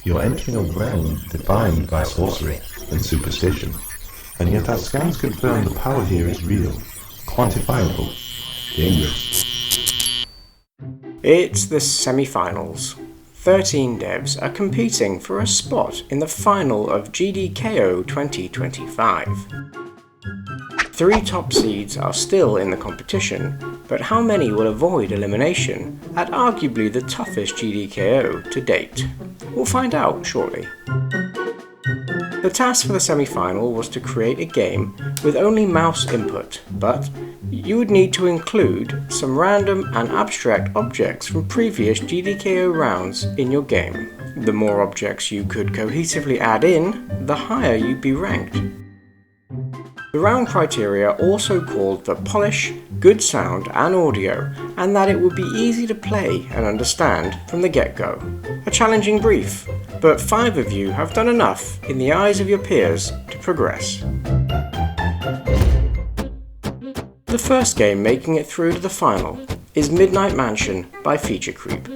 You're entering a realm defined by sorcery and superstition, and yet our scans confirm the power here is real, quantifiable, dangerous. It's the semi-finals. 13 devs are competing for a spot in the final of Gdko 2025. 3 top seeds are still in the competition, but how many will avoid elimination at arguably the toughest Gdko to date? We'll find out shortly. The task for the semi-final was to create a game with only mouse input, but you would need to include some random and abstract objects from previous Gdko rounds in your game. The more objects you could cohesively add in, the higher you'd be ranked. The round criteria also called for polish, good sound and audio, and that it would be easy to play and understand from the get-go. A challenging brief, but 5 of you have done enough in the eyes of your peers to progress. The first game making it through to the final is Midnight Mansion by Feature Creep.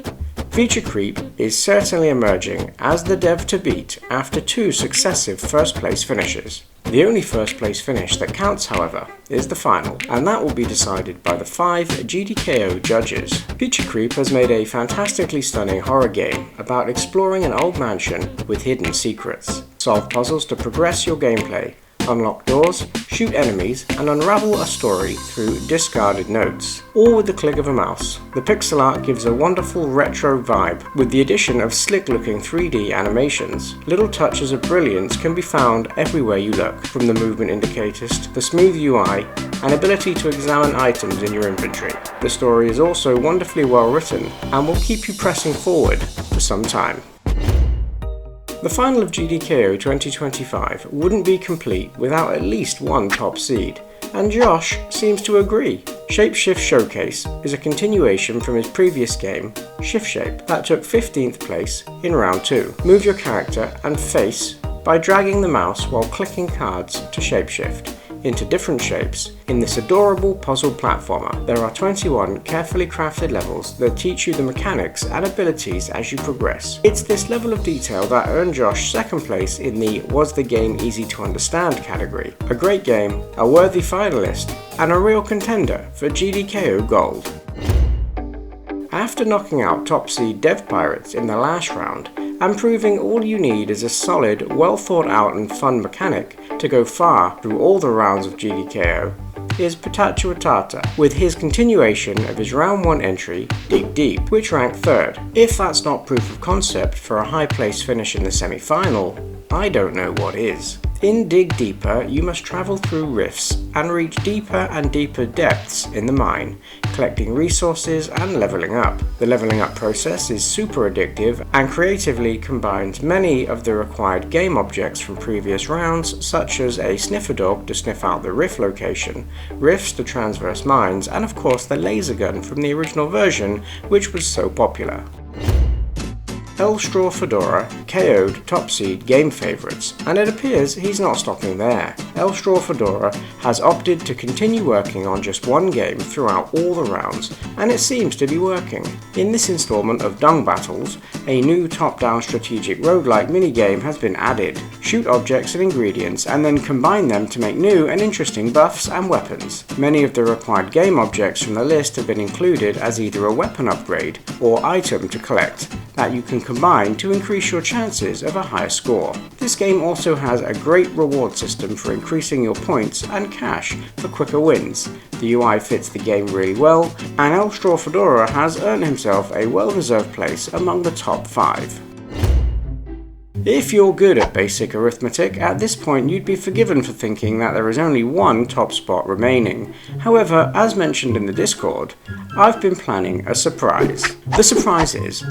Feature Creep is certainly emerging as the dev to beat after 2 successive first place finishes. The only first place finish that counts, however, is the final, and that will be decided by the 5 Gdko judges. Feature Creep has made a fantastically stunning horror game about exploring an old mansion with hidden secrets. Solve puzzles to progress your gameplay, unlock doors, shoot enemies, and unravel a story through discarded notes, all with the click of a mouse. The pixel art gives a wonderful retro vibe with the addition of slick-looking 3D animations. Little touches of brilliance can be found everywhere you look, from the movement indicators to the smooth UI and ability to examine items in your inventory. The story is also wonderfully well written and will keep you pressing forward for some time. The final of Gdko 2025 wouldn't be complete without at least one top seed, and Josh seems to agree. Shapeshift Showcase is a continuation from his previous game, Shift Shape, that took 15th place in round 2. Move your character and face by dragging the mouse while clicking cards to shapeshift into different shapes in this adorable puzzle platformer. There are 21 carefully crafted levels that teach you the mechanics and abilities as you progress. It's this level of detail that earned Josh 2nd place in the Was the Game Easy to Understand category. A great game, a worthy finalist, and a real contender for Gdko Gold. After knocking out top seed Dev Pirates in the last round, and proving all you need is a solid, well thought out and fun mechanic to go far through all the rounds of Gdko, is Patachua with his continuation of his round 1 entry, Dig Deep, which ranked 3rd. If that's not proof of concept for a high place finish in the semi-final, I don't know what is. In Dig Deeper, you must travel through rifts and reach deeper and deeper depths in the mine, collecting resources and leveling up. The leveling up process is super addictive and creatively combines many of the required game objects from previous rounds, such as a sniffer dog to sniff out the rift location, rifts to transverse mines, and of course the laser gun from the original version, which was so popular. Straw Fedora KO'd top seed game favourites, and it appears he's not stopping there. Straw Fedora has opted to continue working on just one game throughout all the rounds, and it seems to be working. In this instalment of Dung Battles, a new top-down strategic roguelike minigame has been added. Shoot objects and ingredients and then combine them to make new and interesting buffs and weapons. Many of the required game objects from the list have been included as either a weapon upgrade or item to collect that you can combine to increase your chances of a higher score. This game also has a great reward system for increasing your points and cash for quicker wins. The UI fits the game really well, and Straw Fedora has earned himself a well-deserved place among the top 5. If you're good at basic arithmetic, at this point you'd be forgiven for thinking that there is only one top spot remaining. However, as mentioned in the Discord, I've been planning a surprise. The surprise is,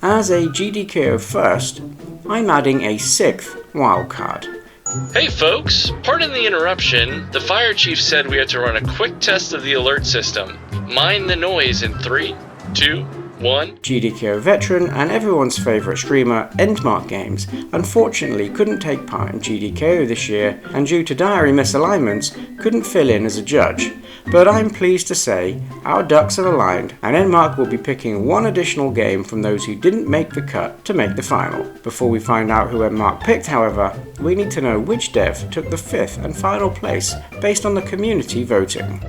as a Gdko first, I'm adding a 6th wildcard. Hey folks, pardon the interruption. The fire chief said we had to run a quick test of the alert system. Mind the noise in 3, 2, 1. Gdko veteran and everyone's favourite streamer, Endmark Games, unfortunately couldn't take part in Gdko this year and due to diary misalignments couldn't fill in as a judge. But I'm pleased to say our ducks have aligned and Endmark will be picking one additional game from those who didn't make the cut to make the final. Before we find out who Endmark picked, however, we need to know which dev took the 5th and final place based on the community voting.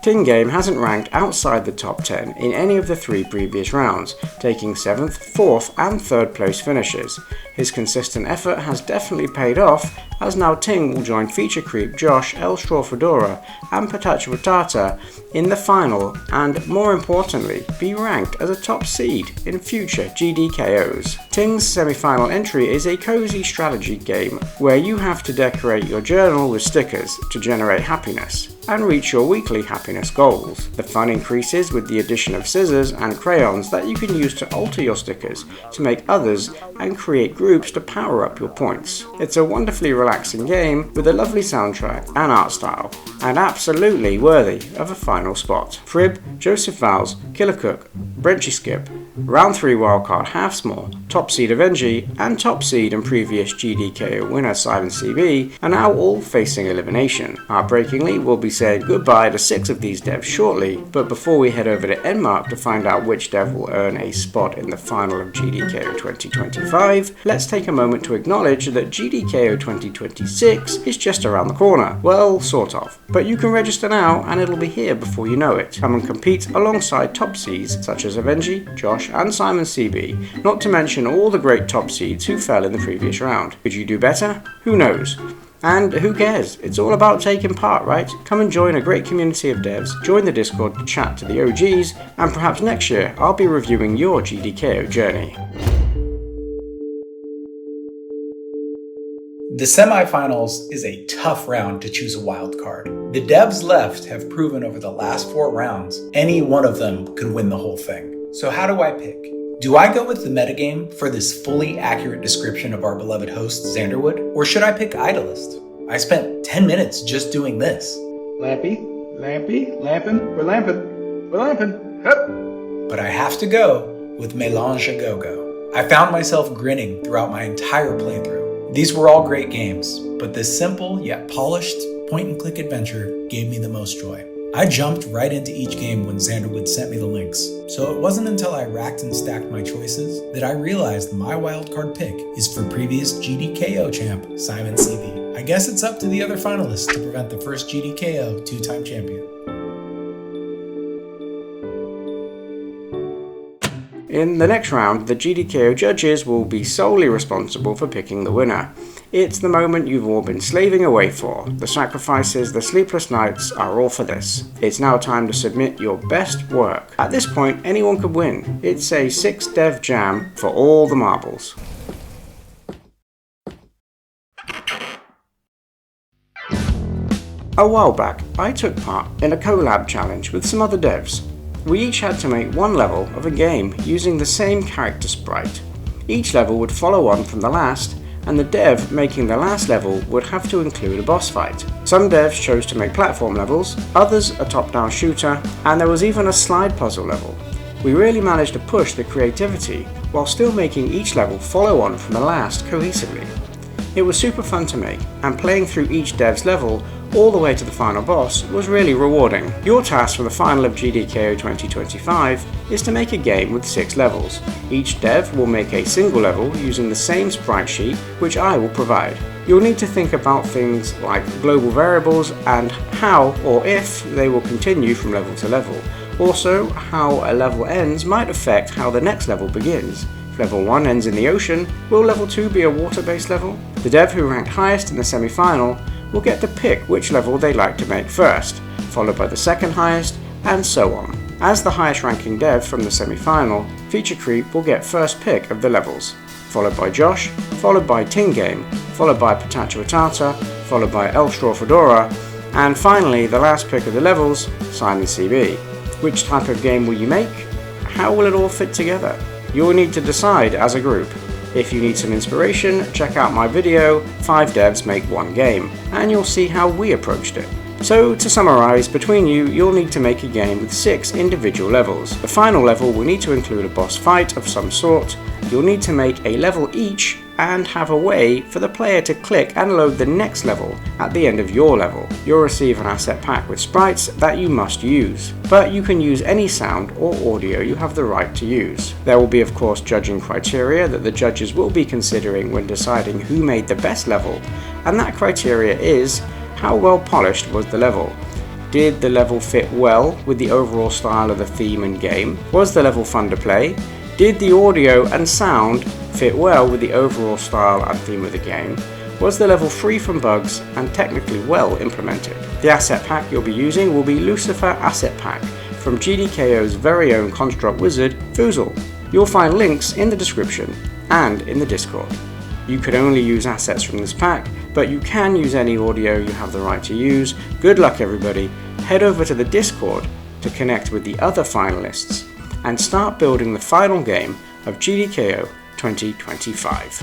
Ting hasn't ranked outside the top 10 in any of the 3 previous rounds, taking 7th, 4th and 3rd place finishes. His consistent effort has definitely paid off, as now Ting will join Feature Creep, Josh, El Straw Fedora and Patacha Watata in the final and, more importantly, be ranked as a top seed in future GDKOs. Ting's semi-final entry is a cozy strategy game where you have to decorate your journal with stickers to generate happiness and reach your weekly happiness goals. The fun increases with the addition of scissors and crayons that you can use to alter your stickers to make others and create groups to power up your points. It's a wonderfully relaxing game with a lovely soundtrack and art style, and absolutely worthy of a final spot. Frib, Joseph Vowles, Killer Cook, Brenchy Skip, Round 3 Wildcard Half Small, top seed Avengi, and top seed and previous GDKO winner Simon CB are now all facing elimination. Heartbreakingly, we'll be saying goodbye to 6 of these devs shortly, but before we head over to Endmark to find out which dev will earn a spot in the final of GDKO 2025, let's take a moment to acknowledge that GDKO 2026 is just around the corner. Well, sort of. But you can register now and it'll be here before you know it. Come and compete alongside top seeds such as Avengi, Josh and Simon CB, not to mention all the great top seeds who fell in the previous round. Could you do better? Who knows? And who cares? It's all about taking part, right? Come and join a great community of devs, join the Discord to chat to the OGs, and perhaps next year I'll be reviewing your GDKO journey. The semifinals is a tough round to choose a wild card. The devs left have proven over the last 4 rounds, any one of them could win the whole thing. So how do I pick? Do I go with the metagame for this fully accurate description of our beloved host, Xanderwood? Or should I pick Idolist? I spent 10 minutes just doing this. Lampy, lamping, we're lamping, hup. But I have to go with Mélange à Go-Go. I found myself grinning throughout my entire playthrough. These were all great games, but this simple yet polished point-and-click adventure gave me the most joy. I jumped right into each game when Xanderwood sent me the links, so it wasn't until I racked and stacked my choices that I realized my wildcard pick is for previous GDKO champ Simon CB. I guess it's up to the other finalists to prevent the first GDKO 2-time champion. In the next round, the GDKO judges will be solely responsible for picking the winner. It's the moment you've all been slaving away for. The sacrifices, the sleepless nights are all for this. It's now time to submit your best work. At this point, anyone could win. It's a 6-dev jam for all the marbles. A while back, I took part in a collab challenge with some other devs. We each had to make one level of a game using the same character sprite. Each level would follow on from the last, and the dev making the last level would have to include a boss fight. Some devs chose to make platform levels, others a top-down shooter, and there was even a slide puzzle level. We really managed to push the creativity while still making each level follow on from the last cohesively. It was super fun to make, and playing through each dev's level all the way to the final boss was really rewarding. Your task for the final of GDKO 2025 is to make a game with 6 levels. Each dev will make a single level using the same sprite sheet, which I will provide. You'll need to think about things like global variables and how or if they will continue from level to level. Also, how a level ends might affect how the next level begins. If level 1 ends in the ocean, will level 2 be a water-based level? The dev who ranked highest in the semi-final will get to pick which level they'd like to make first, followed by the second highest, and so on. As the highest ranking dev from the semi-final, Feature Creep will get first pick of the levels, followed by Josh, followed by Ting, followed by Patacha Watata, followed by El Straw Fedora, and finally the last pick of the levels, Simon CB. Which type of game will you make? How will it all fit together? You'll need to decide as a group. If you need some inspiration, check out my video, 5 devs make 1 game, and you'll see how we approached it. So to summarise, between you, you'll need to make a game with 6 individual levels. The final level will need to include a boss fight of some sort. You'll need to make a level each and have a way for the player to click and load the next level at the end of your level. You'll receive an asset pack with sprites that you must use, but you can use any sound or audio you have the right to use. There will be of course judging criteria that the judges will be considering when deciding who made the best level, and that criteria is how well polished was the level. Did the level fit well with the overall style of the theme and game? Was the level fun to play? Did the audio and sound fit well with the overall style and theme of the game? Was the level free from bugs and technically well implemented? The asset pack you'll be using will be Lucifer Asset Pack from Gdko's very own construct wizard, Foozle. You'll find links in the description and in the Discord. You can only use assets from this pack, but you can use any audio you have the right to use. Good luck everybody. Head over to the Discord to connect with the other finalists and start building the final game of Gdko 2025.